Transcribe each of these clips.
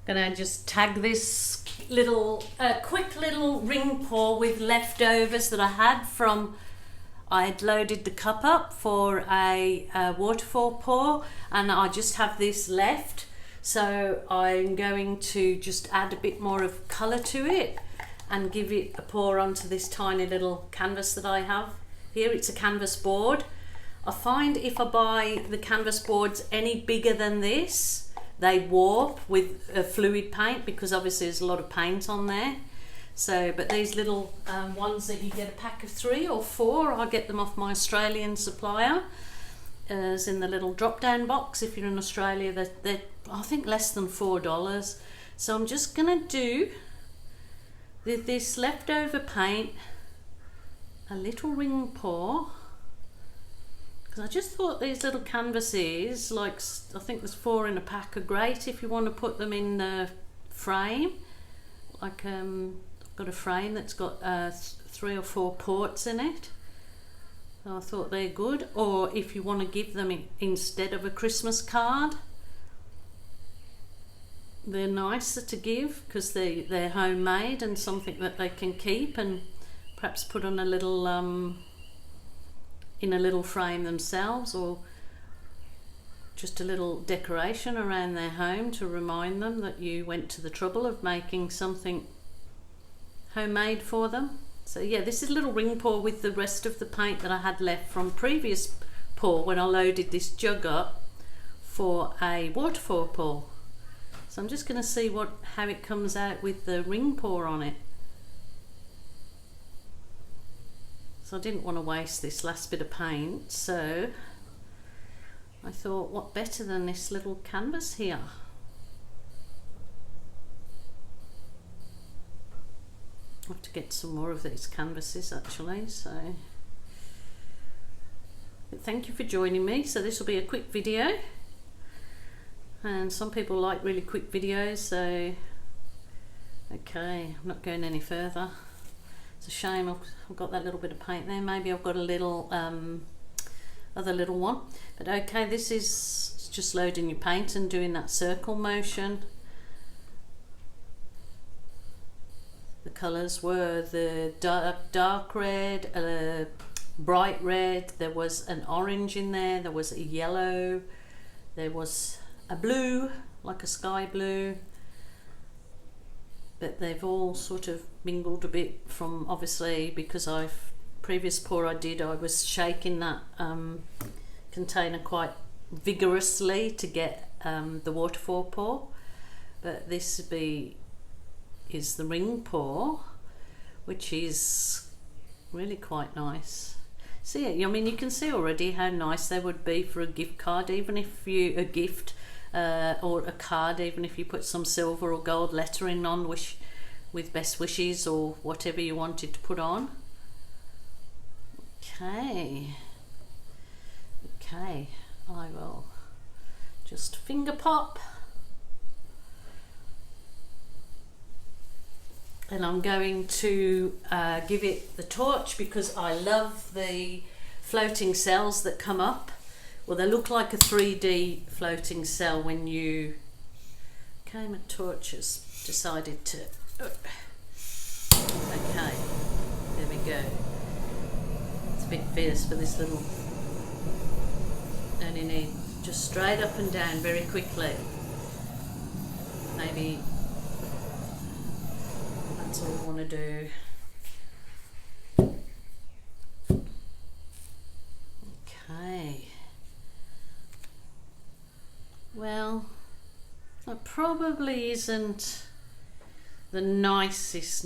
Gonna just tag this little quick little ring pour with leftovers that I had from, I had loaded the cup up for a waterfall pour, and I just have this left, so I'm going to just add a bit more of colour to it and give it a pour onto this tiny little canvas that I have here. It's a canvas board. I find if I buy the canvas boards any bigger than this, they warp with fluid paint, because obviously there's a lot of paint on there. So, but these little ones that you get a pack of 3 or 4, I get them off my Australian supplier, as in the little drop down box. If you're in Australia, they're I think less than $4. So I'm just gonna do with this leftover paint a little ring pour, because I just thought these little canvases, like I think there's 4 in a pack, are great if you want to put them in the frame. Like I've got a frame that's got 3 or 4 ports in it, so I thought they're good. Or if you want to give them instead of a Christmas card, they're nicer to give because they're homemade and something that they can keep and perhaps put on a little in a little frame themselves, or just a little decoration around their home to remind them that you went to the trouble of making something homemade for them. So yeah, this is a little ring pour with the rest of the paint that I had left from previous pour when I loaded this jug up for a waterfall pour. So I'm just going to see how it comes out with the ring pour on it. So I didn't want to waste this last bit of paint, so I thought, what better than this little canvas here? I have to get some more of these canvases actually, so but thank you for joining me. So this will be a quick video, and some people like really quick videos, so okay, I'm not going any further. It's a shame I've got that little bit of paint there. Maybe I've got a little other little one, but okay, this is just loading your paint and doing that circle motion. The colours were the dark red, bright red, there was an orange in there, there was a yellow, there was a blue, like a sky blue, but they've all sort of mingled a bit from, obviously because previous pour I did, I was shaking that container quite vigorously to get the waterfall pour, but this is the ring pour, which is really quite nice. See, I mean, you can see already how nice they would be for a gift card, even if you or a card, even if you put some silver or gold lettering on, with best wishes or whatever you wanted to put on. Okay, I will just finger pop, and I'm going to give it the torch because I love the floating cells that come up. Well, they look like a 3D floating cell when you... Okay, my torch has decided to... Okay, there we go. It's a bit fierce for this little... Only need just straight up and down very quickly. Maybe that's all I want to do. Okay. Well, that probably isn't the nicest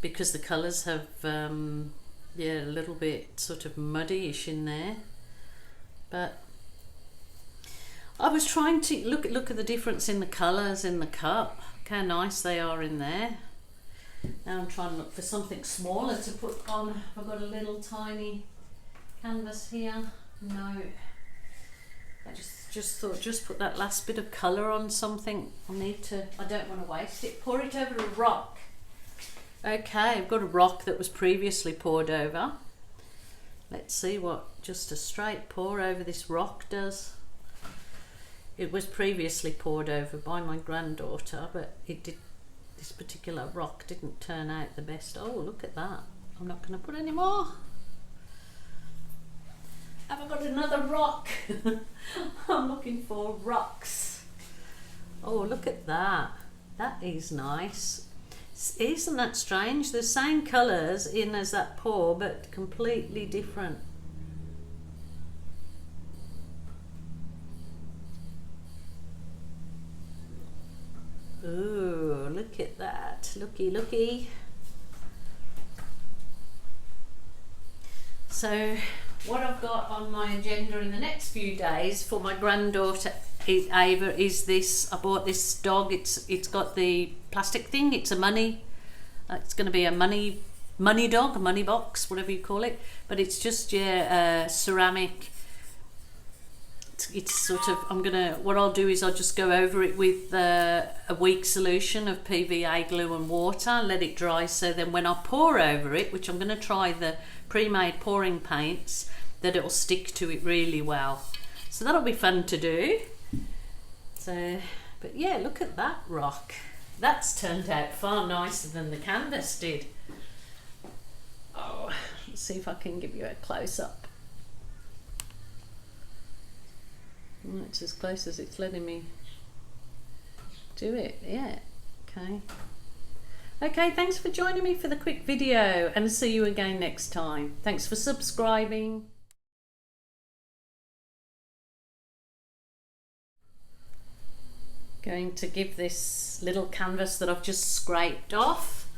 because the colours have yeah, a little bit sort of muddy-ish in there, but I was trying to look at the difference in the colours in the cup, how nice they are in there. Now I'm trying to look for something smaller to put on. I've got a little tiny canvas here. No, I just thought, just put that last bit of colour on something. I don't want to waste it. Pour it over a rock. Okay, I've got a rock that was previously poured over. Let's see what just a straight pour over this rock does. It was previously poured over by my granddaughter, but this particular rock didn't turn out the best. Oh, look at that. I'm not going to put any more. Have I got another rock? I'm looking for rocks. Oh, look at that. That is nice. Isn't that strange? The same colours in as that pour, but completely different. Ooh, look at that. Looky, looky. So what I've got on my agenda in the next few days for my granddaughter Ava is this. I bought this dog. It's got the plastic thing. It's a money. It's going to be a money dog, a money box, whatever you call it. But it's just ceramic. It's sort of, what I'll do is I'll just go over it with a weak solution of PVA glue and water, let it dry, so then when I pour over it, which I'm going to try the pre-made pouring paints, that it'll stick to it really well. So that'll be fun to do. So, but yeah, look at that rock. That's turned out far nicer than the canvas did. Oh, let's see if I can give you a close-up. It's as close as it's letting me do it. Yeah, okay. Okay, thanks for joining me for the quick video, and see you again next time. Thanks for subscribing. Going to give this little canvas that I've just scraped off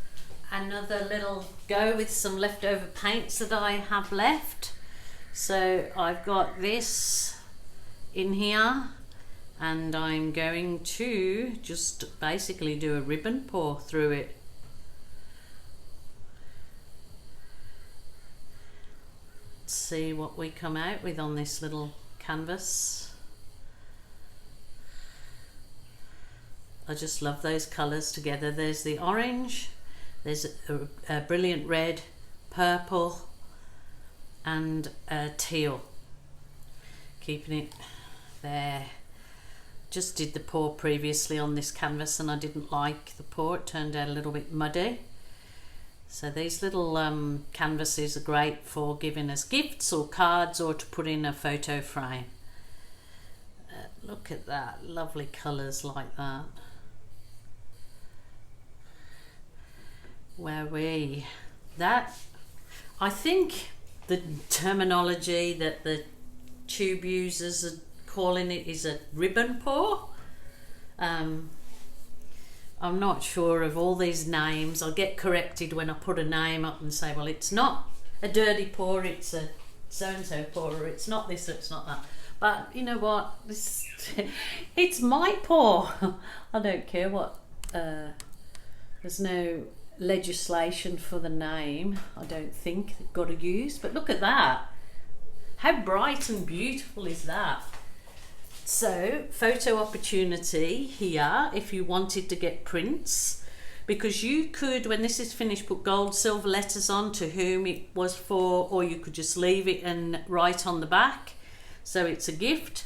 another little go with some leftover paints that I have left. So I've got this in here, and I'm going to just basically do a ribbon pour through it. Let's see what we come out with on this little canvas. I just love those colours together. There's the orange, there's a brilliant red, purple and teal. Keeping it there. Just did the pour previously on this canvas and I didn't like the pour. It turned out a little bit muddy. So these little canvases are great for giving as gifts or cards, or to put in a photo frame. Look at that, lovely colours like that. That, I think the terminology that the tube users are calling it is a ribbon pour. I'm not sure of all these names. I'll get corrected when I put a name up and say, well, it's not a dirty pour, it's a so-and-so pour, or it's not this, or it's not that. But you know what, it's my pour. I don't care what, there's no legislation for the name, I don't think, got to use. But look at that, how bright and beautiful is that? So photo opportunity here if you wanted to get prints, because you could, when this is finished, put gold silver letters on to whom it was for, or you could just leave it and write on the back. So it's a gift,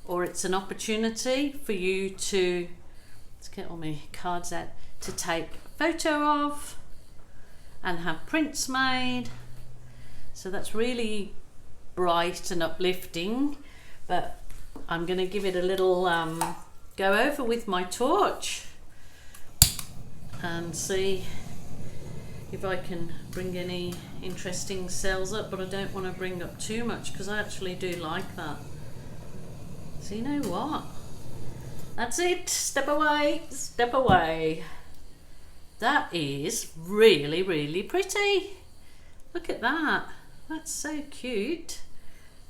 or it's an opportunity for you to, let's get all my cards out, to take a photo of and have prints made. So that's really bright and uplifting. But I'm going to give it a little go over with my torch and see if I can bring any interesting cells up, but I don't want to bring up too much because I actually do like that. So you know what? That's it. Step away, step away. That is really, really pretty. Look at that. That's so cute.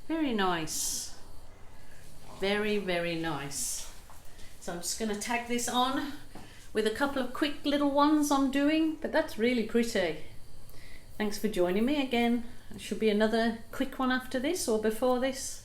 Very nice. Very, very nice. So I'm just going to tag this on with a couple of quick little ones I'm doing, but that's really pretty. Thanks for joining me again. There should be another quick one after this or before this.